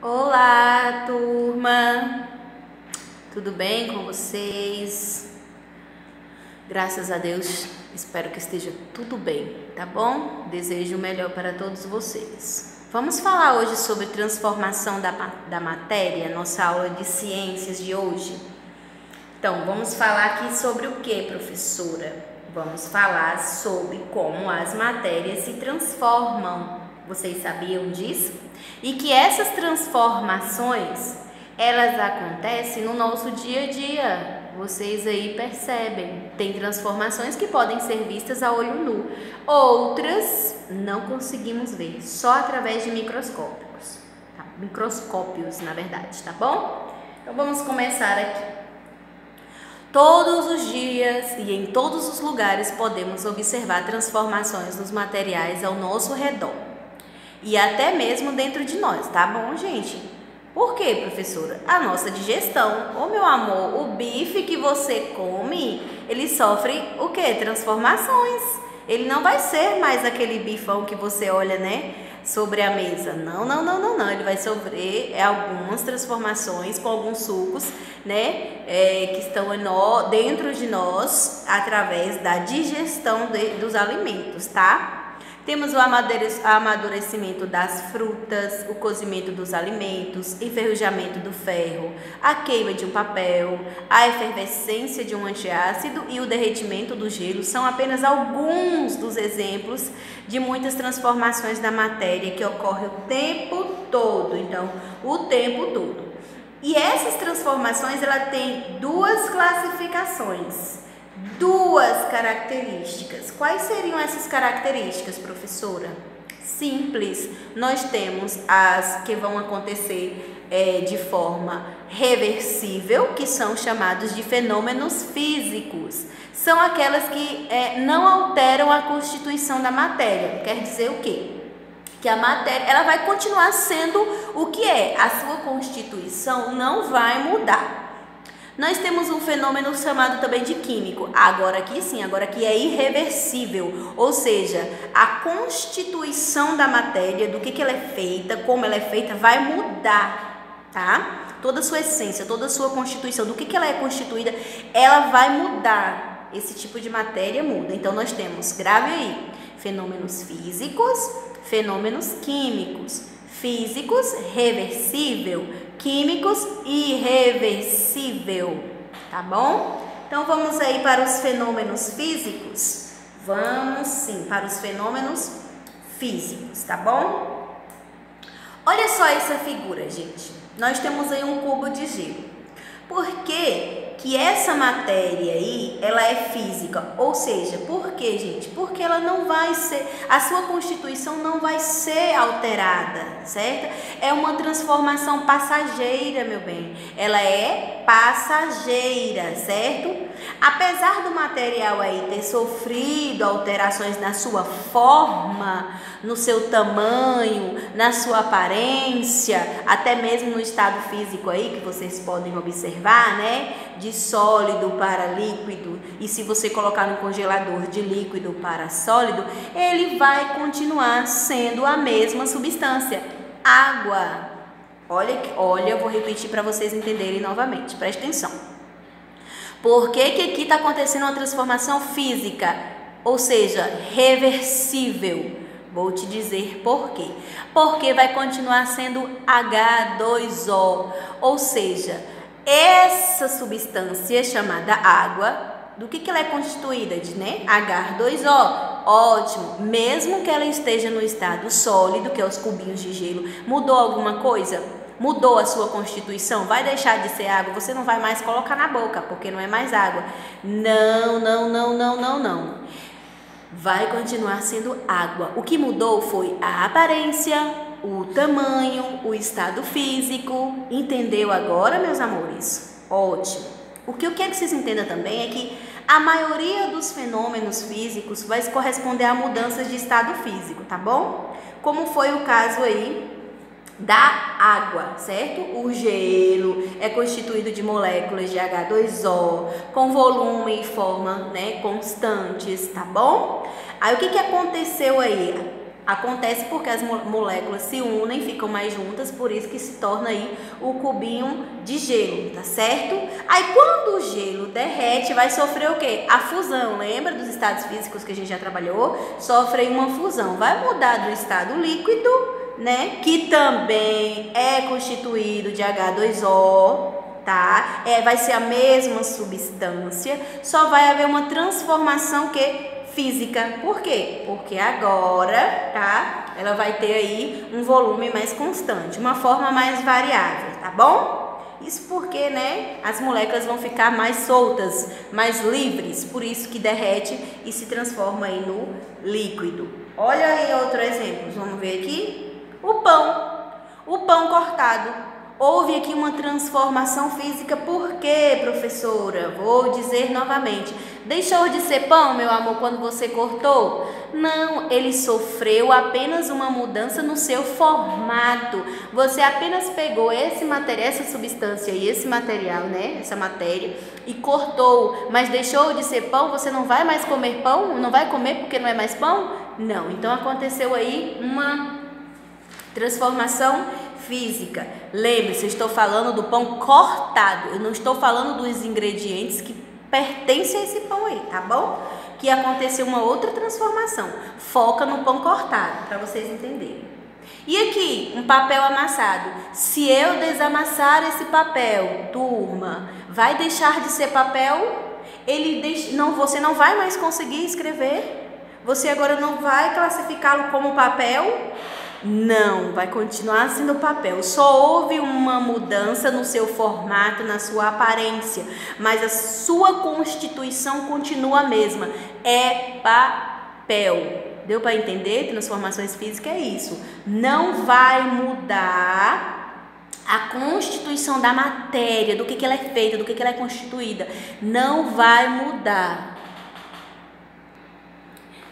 Olá, turma! Tudo bem com vocês? Graças a Deus, espero que esteja tudo bem, tá bom? Desejo o melhor para todos vocês. Vamos falar hoje sobre transformação da matéria, nossa aula de ciências de hoje. Então, vamos falar aqui sobre o que, professora? Vamos falar sobre como as matérias se transformam. Vocês sabiam disso? E que essas transformações, elas acontecem no nosso dia a dia. Vocês aí percebem, tem transformações que podem ser vistas a olho nu, outras não conseguimos ver, só através de microscópios, tá? Microscópios, na verdade, tá bom? Então vamos começar aqui. Todos os dias e em todos os lugares podemos observar transformações nos materiais ao nosso redor. E até mesmo dentro de nós, tá bom, gente? Por quê, professora? A nossa digestão. Ô, meu amor, o bife que você come, ele sofre o quê? Transformações. Ele não vai ser mais aquele bifão que você olha, né, sobre a mesa. Não. Ele vai sofrer algumas transformações com alguns sucos, né, que estão dentro de nós através da digestão dos alimentos, tá? Temos o amadurecimento das frutas, o cozimento dos alimentos, enferrujamento do ferro, a queima de um papel, a efervescência de um antiácido e o derretimento do gelo são apenas alguns dos exemplos de muitas transformações da matéria que ocorrem o tempo todo. Então, o tempo todo. E essas transformações, ela tem duas classificações. Duas características. Quais seriam essas características, professora? Simples. Nós temos as que vão acontecer de forma reversível, que são chamados de fenômenos físicos. São aquelas que não alteram a constituição da matéria. Quer dizer o quê? Que a matéria ela vai continuar sendo o que é. A sua constituição não vai mudar. Nós temos um fenômeno chamado também de químico. Agora aqui sim, agora aqui é irreversível. Ou seja, a constituição da matéria, do que ela é feita, como ela é feita, vai mudar, tá? Toda a sua essência, toda a sua constituição, do que ela é constituída, ela vai mudar. Esse tipo de matéria muda. Então nós temos, grave aí, fenômenos físicos, fenômenos químicos. Físicos, reversível. Químicos, irreversível. Tá bom? Então vamos aí para os fenômenos físicos? Vamos sim, para os fenômenos físicos, tá bom? Olha só essa figura, gente. Nós temos aí um cubo de gelo. Por que essa matéria aí, ela é física? Ou seja, por quê, gente? Porque ela não vai ser, a sua constituição não vai ser alterada, certo? É uma transformação passageira, meu bem. Ela é passageira, certo? Apesar do material aí ter sofrido alterações na sua forma, no seu tamanho, na sua aparência, até mesmo no estado físico aí que vocês podem observar, né? De sólido para líquido, e se você colocar no congelador de líquido para sólido, ele vai continuar sendo a mesma substância, água. Olha, eu vou repetir para vocês entenderem novamente, preste atenção. Por que aqui está acontecendo uma transformação física, ou seja, reversível? Vou te dizer por quê. Porque vai continuar sendo H2O, ou seja, essa substância chamada água, do que ela é constituída? De, né? H2O. Ótimo. Mesmo que ela esteja no estado sólido, que é os cubinhos de gelo, mudou alguma coisa? Mudou a sua constituição? Vai deixar de ser água? Você não vai mais colocar na boca, porque não é mais água. Não. Vai continuar sendo água. O que mudou foi a aparência, o tamanho, o estado físico. Entendeu agora, meus amores? Ótimo. O que eu quero que vocês entendam também é que a maioria dos fenômenos físicos vai corresponder a mudanças de estado físico, tá bom? Como foi o caso aí da água, certo? O gelo é constituído de moléculas de H2O com volume e forma, né, constantes, tá bom? Aí o que aconteceu aí? Acontece porque as moléculas se unem, ficam mais juntas, por isso que se torna aí o cubinho de gelo, tá certo? Aí quando o gelo derrete, vai sofrer o quê? A fusão, lembra dos estados físicos que a gente já trabalhou? Sofre uma fusão, vai mudar do estado líquido, né? Que também é constituído de H2O, tá? Vai ser a mesma substância, só vai haver uma transformação que física. Por quê? Porque agora, tá? Ela vai ter aí um volume mais constante, uma forma mais variável, tá bom? Isso porque, né, as moléculas vão ficar mais soltas, mais livres, por isso que derrete e se transforma aí no líquido. Olha aí outro exemplo, vamos ver aqui. O pão cortado. Houve aqui uma transformação física, por quê, professora? Vou dizer novamente. Deixou de ser pão, meu amor, quando você cortou? Não, ele sofreu apenas uma mudança no seu formato. Você apenas pegou esse material, essa substância e esse material, né? Essa matéria, e cortou, mas deixou de ser pão, você não vai mais comer pão? Não vai comer porque não é mais pão? Não, então aconteceu aí uma transformação física. Lembre-se, eu estou falando do pão cortado, eu não estou falando dos ingredientes que pertencem a esse pão aí, tá bom? Que aconteceu uma outra transformação. Foca no pão cortado, para vocês entenderem. E aqui, um papel amassado. Se eu desamassar esse papel, turma, vai deixar de ser papel? Você não vai mais conseguir escrever? Você agora não vai classificá-lo como papel? Não, vai continuar sendo papel. Só houve uma mudança no seu formato, na sua aparência, mas a sua constituição continua a mesma. É papel. Deu para entender? Transformações físicas é isso. Não vai mudar a constituição da matéria, do que ela é feita, do que ela é constituída. Não vai mudar.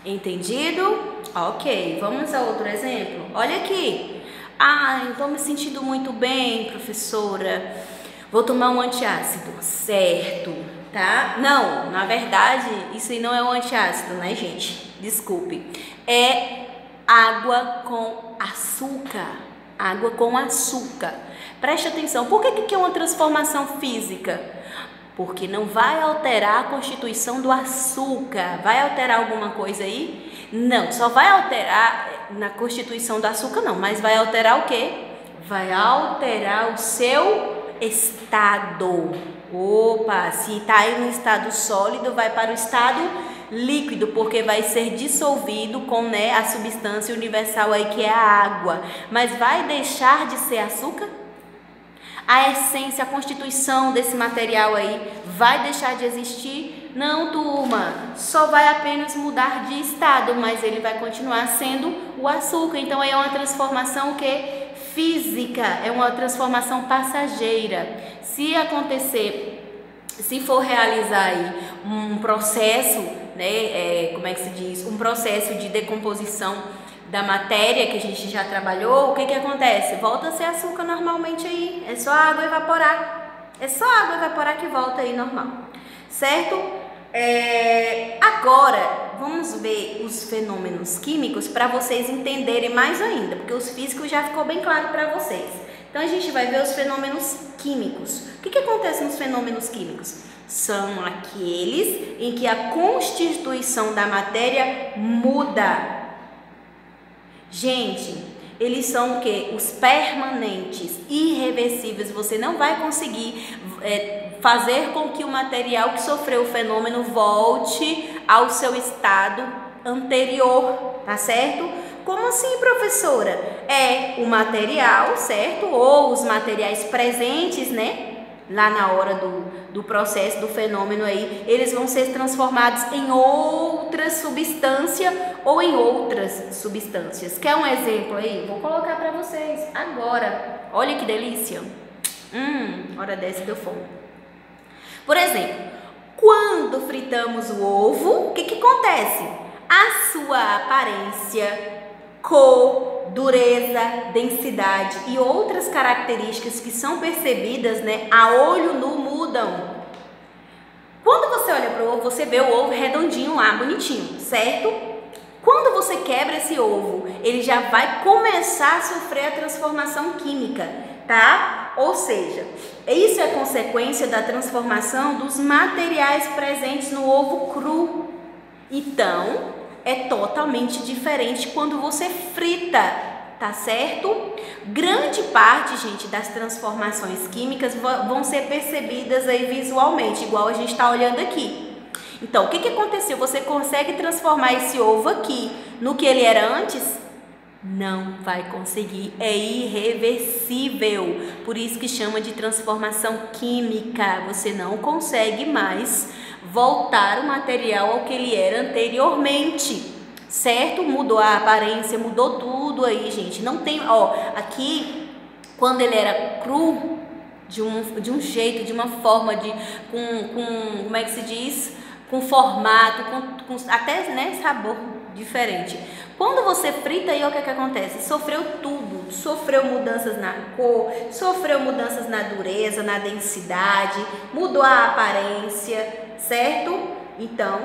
Entendido? Ok, vamos a outro exemplo. Olha aqui. Estou me sentindo muito bem, professora. Vou tomar um antiácido. Certo, tá? Não, na verdade, isso aí não é um antiácido, né, gente? Desculpe. É água com açúcar. Água com açúcar. Preste atenção. Por que é uma transformação física? Porque não vai alterar a constituição do açúcar. Vai alterar alguma coisa aí? Não, só vai alterar na constituição do açúcar não, mas vai alterar o quê? Vai alterar o seu estado. Opa, se está aí no estado sólido, vai para o estado líquido, porque vai ser dissolvido com, né, a substância universal aí que é a água. Mas vai deixar de ser açúcar? A essência, a constituição desse material aí vai deixar de existir? Não, turma, só vai apenas mudar de estado, mas ele vai continuar sendo o açúcar. Então aí é uma transformação que física, é uma transformação passageira. Se acontecer, se for realizar aí um processo, né, como é que se diz? Um processo de decomposição da matéria que a gente já trabalhou, o que acontece? Volta a ser açúcar normalmente aí, é só água evaporar. É só água evaporar que volta aí normal, certo? Agora, vamos ver os fenômenos químicos para vocês entenderem mais ainda, porque os físicos já ficou bem claro para vocês. Então, a gente vai ver os fenômenos químicos. O que acontece nos fenômenos químicos? São aqueles em que a constituição da matéria muda. Gente, eles são o quê? Os permanentes, irreversíveis. Você não vai conseguir fazer com que o material que sofreu o fenômeno volte ao seu estado anterior, tá certo? Como assim, professora? É o material, certo? Ou os materiais presentes, né? Lá na hora do processo, do fenômeno aí, eles vão ser transformados em outra substância ou em outras substâncias. Quer um exemplo aí? Vou colocar para vocês agora. Olha que delícia. Hora dessa deu fome. Por exemplo, quando fritamos o ovo, o que acontece? A sua aparência, cor, dureza, densidade e outras características que são percebidas, né, a olho nu mudam. Quando você olha para o ovo, você vê o ovo redondinho lá, bonitinho, certo? Quando você quebra esse ovo, ele já vai começar a sofrer a transformação química, tá? Ou seja, isso é consequência da transformação dos materiais presentes no ovo cru. Então, é totalmente diferente quando você frita, tá certo? Grande parte, gente, das transformações químicas vão ser percebidas aí visualmente, igual a gente está olhando aqui. Então, o que aconteceu? Você consegue transformar esse ovo aqui no que ele era antes? Não vai conseguir, é irreversível. Por isso que chama de transformação química. Você não consegue mais voltar o material ao que ele era anteriormente, certo? Mudou a aparência, mudou tudo aí, gente. Não tem, ó, aqui quando ele era cru, de um jeito, de uma forma, como é que se diz? Com formato, com até, né, sabor diferente. Quando você frita aí, o que acontece? Sofreu tudo, sofreu mudanças na cor, sofreu mudanças na dureza, na densidade, mudou a aparência, certo? Então,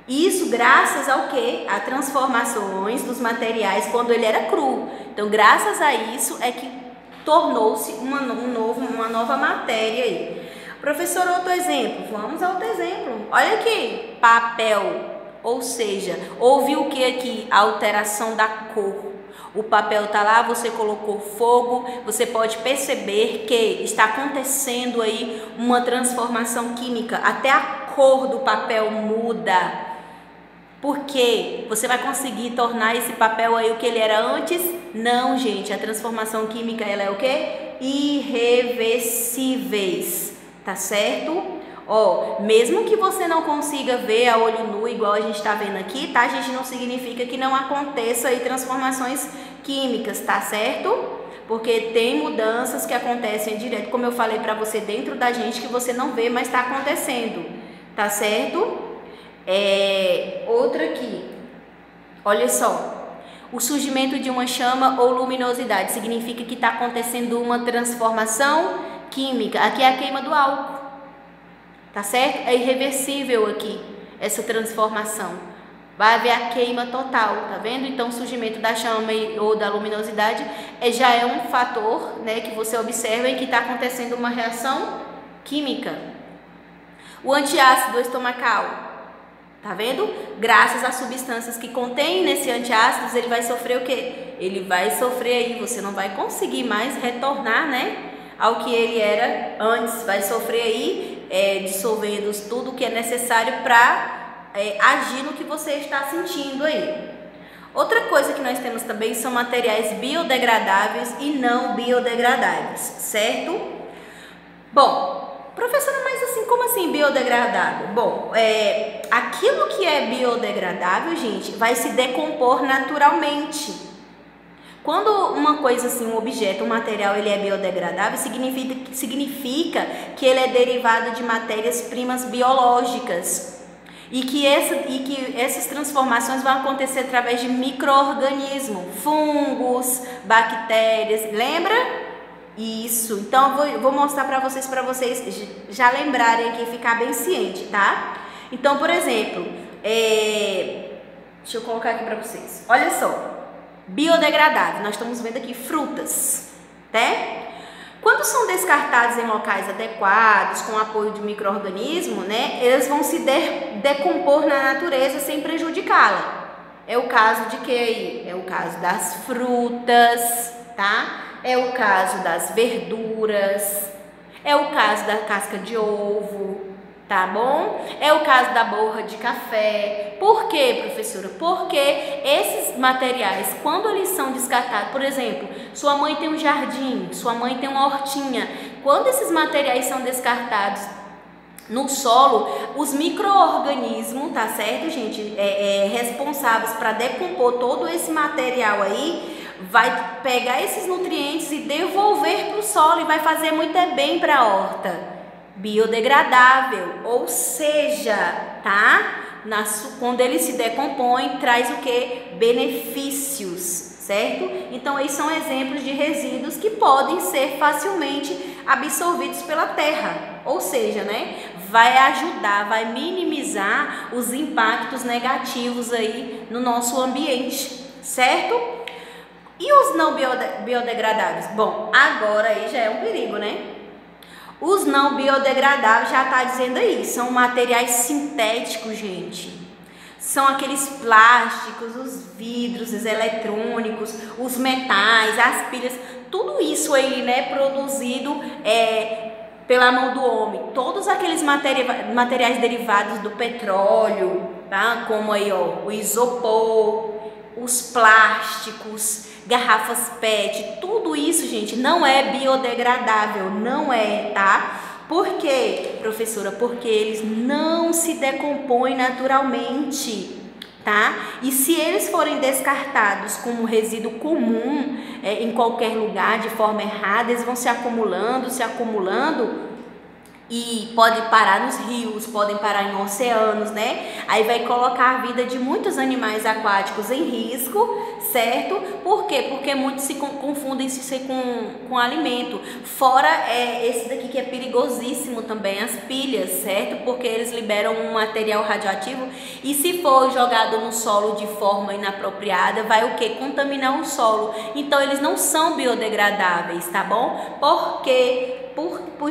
isso graças ao quê? A transformações dos materiais quando ele era cru. Então, graças a isso é que tornou-se uma nova matéria aí. Professor, outro exemplo. Vamos a outro exemplo. Olha aqui, papel. Ou seja, houve o que aqui? A alteração da cor. O papel está lá, você colocou fogo, você pode perceber que está acontecendo aí uma transformação química. Até a cor do papel muda. Por quê? Você vai conseguir tornar esse papel aí o que ele era antes? Não, gente. A transformação química, ela é o quê? Irreversíveis. Tá certo? Ó, mesmo que você não consiga ver a olho nu igual a gente está vendo aqui, tá? A gente não significa que não aconteça aí transformações químicas, tá certo? Porque tem mudanças que acontecem direto, como eu falei para você, dentro da gente que você não vê, mas está acontecendo, tá certo? Outra aqui, olha só. O surgimento de uma chama ou luminosidade significa que está acontecendo uma transformação química. Aqui é a queima do álcool, tá certo? É irreversível aqui essa transformação. Vai haver a queima total, tá vendo? Então, o surgimento da chama ou da luminosidade já é um fator, né, que você observa e que está acontecendo uma reação química. O antiácido estomacal, tá vendo? Graças às substâncias que contém nesse antiácido, ele vai sofrer o quê? Ele vai sofrer aí, você não vai conseguir mais retornar, né, ao que ele era antes. Vai sofrer aí, dissolvendo tudo que é necessário para agir no que você está sentindo aí. Outra coisa que nós temos também são materiais biodegradáveis e não biodegradáveis, certo? Bom, professora, mas assim, como assim biodegradável? Bom, aquilo que é biodegradável, gente, vai se decompor naturalmente. Quando uma coisa assim, um objeto, um material, ele é biodegradável, significa que ele é derivado de matérias-primas biológicas e que essas transformações vão acontecer através de micro-organismos, fungos, bactérias, lembra? Isso, então eu vou mostrar para vocês já lembrarem aqui e ficar bem ciente, tá? Então, por exemplo, deixa eu colocar aqui para vocês, olha só. Biodegradável, nós estamos vendo aqui frutas, né? Quando são descartados em locais adequados, com apoio de micro-organismo, né, eles vão se decompor na natureza sem prejudicá-la. É o caso de que aí? É o caso das frutas, tá? É o caso das verduras, é o caso da casca de ovo, tá bom? É o caso da borra de café. Por quê, professora? Porque esses materiais, quando eles são descartados, por exemplo, sua mãe tem um jardim, sua mãe tem uma hortinha, quando esses materiais são descartados no solo, os micro-organismos, tá certo, gente, responsáveis para decompor todo esse material aí, vai pegar esses nutrientes e devolver para o solo e vai fazer muito bem para a horta. Biodegradável, ou seja, tá? Quando ele se decompõe, traz o que? Benefícios, certo? Então, aí são exemplos de resíduos que podem ser facilmente absorvidos pela terra, ou seja, né, vai ajudar, vai minimizar os impactos negativos aí no nosso ambiente, certo? E os não biodegradáveis? Bom, agora aí já é um perigo, né? Os não biodegradáveis já está dizendo aí, são materiais sintéticos, gente. São aqueles plásticos, os vidros, os eletrônicos, os metais, as pilhas, tudo isso aí, né, produzido pela mão do homem. Todos aqueles materiais derivados do petróleo, tá? Como aí, ó, o isopor, os plásticos, garrafas PET, tudo isso, gente, não é biodegradável, não é, tá? Por quê, professora? Porque eles não se decompõem naturalmente, tá? E se eles forem descartados como resíduo comum em qualquer lugar de forma errada, eles vão se acumulando e podem parar nos rios, podem parar em oceanos, né? Aí vai colocar a vida de muitos animais aquáticos em risco, certo? Por quê? Porque muitos se confundem isso com alimento. Fora esse daqui que é perigosíssimo também, as pilhas, certo? Porque eles liberam um material radioativo e se for jogado no solo de forma inapropriada, vai o quê? Contaminar o solo. Então eles não são biodegradáveis, tá bom? Por quê?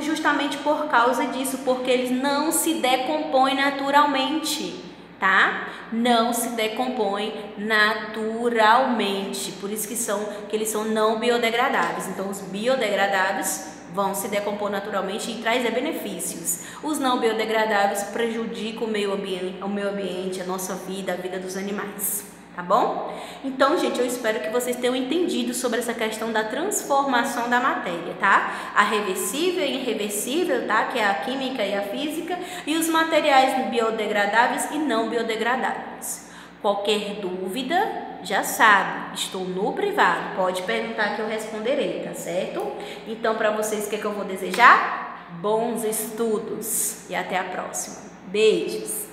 Justamente por causa disso, porque eles não se decompõem naturalmente, tá? Não se decompõem naturalmente, por isso que eles são não biodegradáveis. Então os biodegradáveis vão se decompor naturalmente e trazem benefícios. Os não biodegradáveis prejudicam o meio ambiente, a nossa vida, a vida dos animais. Tá bom? Então, gente, eu espero que vocês tenham entendido sobre essa questão da transformação da matéria, tá? A reversível e irreversível, tá? Que é a química e a física, e os materiais biodegradáveis e não biodegradáveis. Qualquer dúvida, já sabe, estou no privado, pode perguntar que eu responderei, tá certo? Então, para vocês, o que é que eu vou desejar? Bons estudos e até a próxima. Beijos!